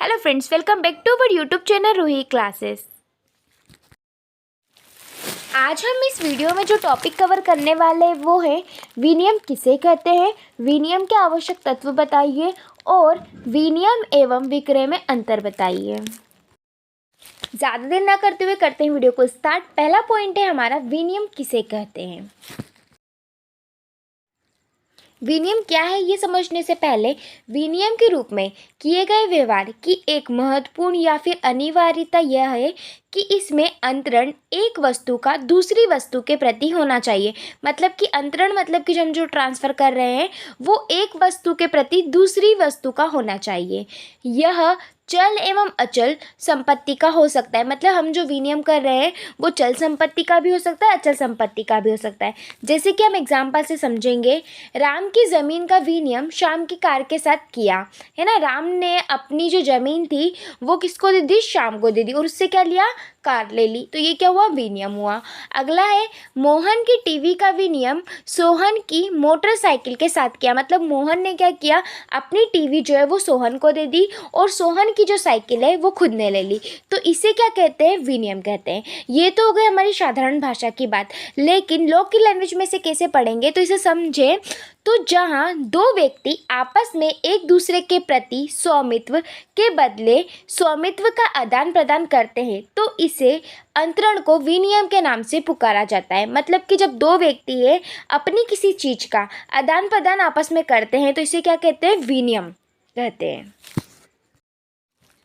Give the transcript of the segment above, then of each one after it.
Hello friends, welcome back to our YouTube channel Roohi classes. आज हम इस वीडियो में जो टॉपिक कवर करने वाले हैं वो है विनियम किसे कहते हैं, विनियम के आवश्यक तत्व बताइए और विनियम एवं विक्रय में अंतर बताइए। ज़्यादा देर ना करते हुए करते हैं वीडियो को स्टार्ट। पहला पॉइंट है हमारा, विनियम किसे कहते हैं। विनियम क्या है ये समझने से पहले विनियम के रूप में किए गए व्यवहार की एक महत्वपूर्ण या फिर अनिवार्यता यह है कि इसमें अंतरण एक वस्तु का दूसरी वस्तु के प्रति होना चाहिए। मतलब कि अंतरण मतलब कि हम जो ट्रांसफ़र कर रहे हैं वो एक वस्तु के प्रति दूसरी वस्तु का होना चाहिए। यह चल एवं अचल संपत्ति का हो सकता है। मतलब हम जो विनियम कर रहे हैं वो चल संपत्ति का भी हो सकता है, अचल संपत्ति का भी हो सकता है। जैसे कि हम एग्जाम्पल से समझेंगे, राम की ज़मीन का विनियम श्याम की कार के साथ किया, है ना। राम ने अपनी जो ज़मीन थी वो किसको दे दी, श्याम को दे दी, और उससे क्या लिया, कार ले ली। तो ये क्या हुआ, विनियम हुआ। अगला है, मोहन की टीवी का विनियम सोहन की मोटरसाइकिल के साथ किया। मतलब मोहन ने क्या किया, अपनी टीवी जो है वो सोहन को दे दी और सोहन की जो साइकिल है वो खुद ने ले ली। तो इसे क्या कहते हैं, विनियम कहते हैं। ये तो हो गई हमारी साधारण भाषा की बात, लेकिन लोक की लैंग्वेज में से कैसे पढ़ेंगे तो इसे समझें। तो जहाँ दो व्यक्ति आपस में एक दूसरे के प्रति स्वामित्व के बदले स्वामित्व का आदान प्रदान करते हैं तो इसे अंतरण को विनियम के नाम से पुकारा जाता है। मतलब कि जब दो व्यक्ति है अपनी किसी चीज़ का आदान प्रदान आपस में करते हैं तो इसे क्या कहते हैं, विनियम कहते हैं।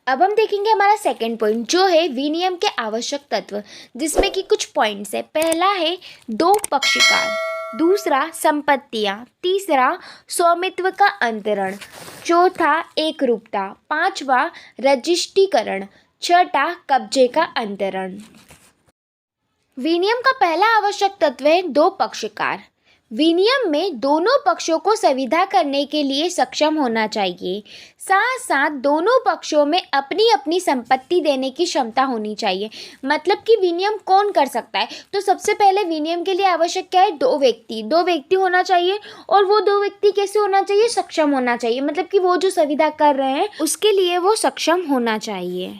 अब हम देखेंगे हमारा सेकंड पॉइंट जो है विनियम के आवश्यक तत्व, जिसमें कि कुछ पॉइंट्स है। पहला है दो पक्षकार, दूसरा संपत्तियां, तीसरा स्वामित्व का अंतरण, चौथा एकरूपता, पांचवा रजिस्ट्रीकरण, छठा कब्जे का अंतरण। विनियम का पहला आवश्यक तत्व है दो पक्षकार। विनियम में दोनों पक्षों को संविदा करने के लिए सक्षम होना चाहिए। साथ साथ दोनों पक्षों में अपनी अपनी संपत्ति देने की क्षमता होनी चाहिए। मतलब कि विनियम कौन कर सकता है, तो सबसे पहले विनियम के लिए आवश्यक क्या है, दो व्यक्ति होना चाहिए। और वो दो व्यक्ति कैसे होना चाहिए, सक्षम होना चाहिए। मतलब कि वो जो संविदा कर रहे हैं उसके लिए वो सक्षम होना चाहिए।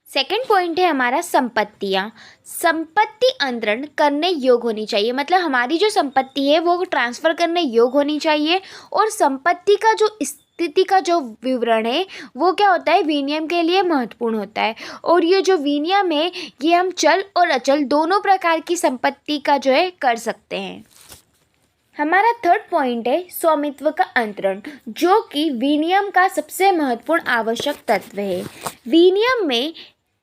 सेकंड पॉइंट है हमारा संपत्तियाँ। संपत्ति अंतरण करने योग्य होनी चाहिए। मतलब हमारी जो संपत्ति है वो ट्रांसफ़र करने योग्य होनी चाहिए। और संपत्ति का जो स्थिति का जो विवरण है वो क्या होता है, विनियम के लिए महत्वपूर्ण होता है। और ये जो विनियम है ये हम चल और अचल दोनों प्रकार की संपत्ति का जो है कर सकते हैं। हमारा थर्ड पॉइंट है स्वामित्व का अंतरण, जो कि विनियम का सबसे महत्वपूर्ण आवश्यक तत्व है। विनियम में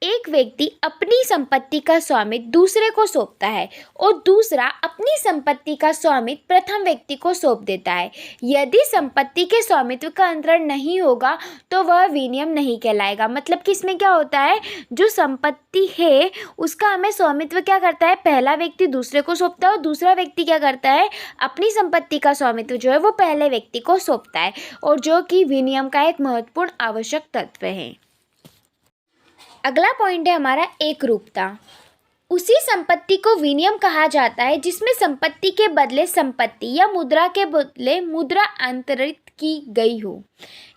एक व्यक्ति अपनी संपत्ति का स्वामित्व दूसरे को सौंपता है और दूसरा अपनी संपत्ति का स्वामित्व प्रथम व्यक्ति को सौंप देता है। यदि संपत्ति के स्वामित्व का अंतरण नहीं होगा तो वह विनियम नहीं कहलाएगा। मतलब कि इसमें क्या होता है, जो संपत्ति है उसका हमें स्वामित्व क्या करता है, पहला व्यक्ति दूसरे को सौंपता है और दूसरा व्यक्ति क्या करता है, अपनी संपत्ति का स्वामित्व जो है वो पहले व्यक्ति को सौंपता है, और जो कि विनियम का एक महत्वपूर्ण आवश्यक तत्व है। अगला पॉइंट है हमारा एकरूपता। उसी संपत्ति को विनियम कहा जाता है जिसमें संपत्ति के बदले संपत्ति या मुद्रा के बदले मुद्रा अंतरित की गई हो।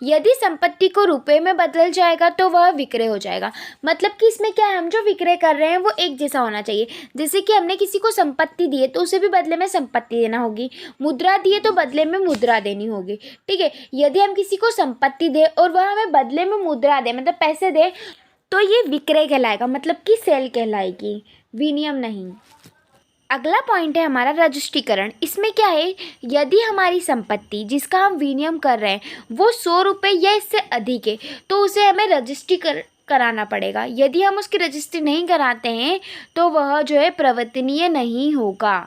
यदि संपत्ति को रुपए में बदल जाएगा तो वह विक्रय हो जाएगा। मतलब कि इसमें क्या है, हम जो विक्रय कर रहे हैं वो एक जैसा होना चाहिए। जैसे कि हमने किसी को संपत्ति दी है तो उसे भी बदले में संपत्ति देना होगी, मुद्रा दी है तो बदले में मुद्रा देनी होगी। ठीक है, यदि हम किसी को संपत्ति दे और वह हमें बदले में मुद्रा दे, मतलब पैसे दे, तो ये विक्रय कहलाएगा। मतलब कि सेल कहलाएगी, विनियम नहीं। अगला पॉइंट है हमारा रजिस्ट्रीकरण। इसमें क्या है, यदि हमारी संपत्ति जिसका हम विनियम कर रहे हैं वो 100 रुपये या इससे अधिक है तो उसे हमें रजिस्ट्री कराना पड़ेगा। यदि हम उसकी रजिस्ट्री नहीं कराते हैं तो वह जो है प्रवर्तनीय नहीं होगा।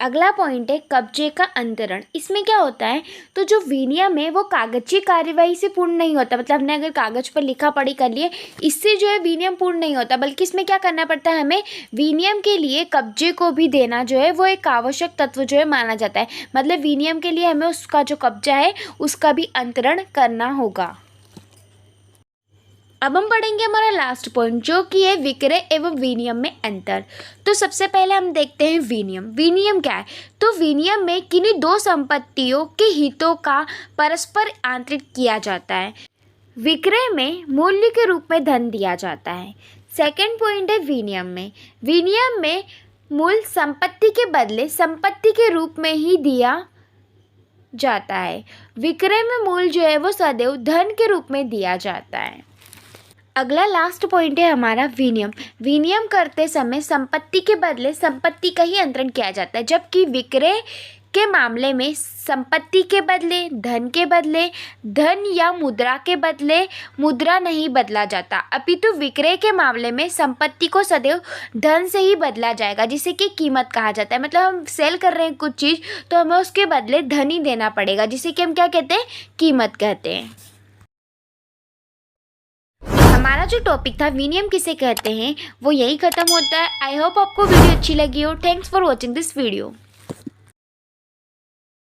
अगला पॉइंट है कब्जे का अंतरण। इसमें क्या होता है, तो जो विनियम है वो कागजी कार्यवाही से पूर्ण नहीं होता। मतलब हमने अगर कागज पर लिखा पढ़ी कर लिए, इससे जो है विनियम पूर्ण नहीं होता, बल्कि इसमें क्या करना पड़ता है, हमें विनियम के लिए कब्जे को भी देना जो है वो एक आवश्यक तत्व जो है माना जाता है। मतलब विनियम के लिए हमें उसका जो कब्जा है उसका भी अंतरण करना होगा। अब हम पढ़ेंगे हमारा लास्ट पॉइंट जो कि है विक्रय एवं विनियम में अंतर। तो सबसे पहले हम देखते हैं विनियम। विनियम क्या है, तो विनियम में किन्हीं दो संपत्तियों के हितों का परस्पर आंतरिक किया जाता है। विक्रय में मूल्य के रूप में धन दिया जाता है। सेकंड पॉइंट है विनिमय में मूल्य संपत्ति के बदले संपत्ति के रूप में ही दिया जाता है। विक्रय में मूल्य जो है वो सदैव धन के रूप में दिया जाता है। अगला लास्ट पॉइंट है हमारा विनिमय करते समय संपत्ति के बदले संपत्ति का ही अंतरण किया जाता है, जबकि विक्रय के मामले में संपत्ति के बदले धन या मुद्रा के बदले मुद्रा नहीं बदला जाता, अपितु विक्रय के मामले में संपत्ति को सदैव धन से ही बदला जाएगा, जिसे कि कीमत कहा जाता है। मतलब हम सेल कर रहे हैं कुछ चीज़ तो हमें उसके बदले धन ही देना पड़ेगा, जिसे कि हम क्या कहते हैं, कीमत कहते हैं। हमारा जो टॉपिक था विनिमय किसे कहते हैं वो यही ख़त्म होता है। आई होप आपको वीडियो अच्छी लगी हो। Thanks for watching this video.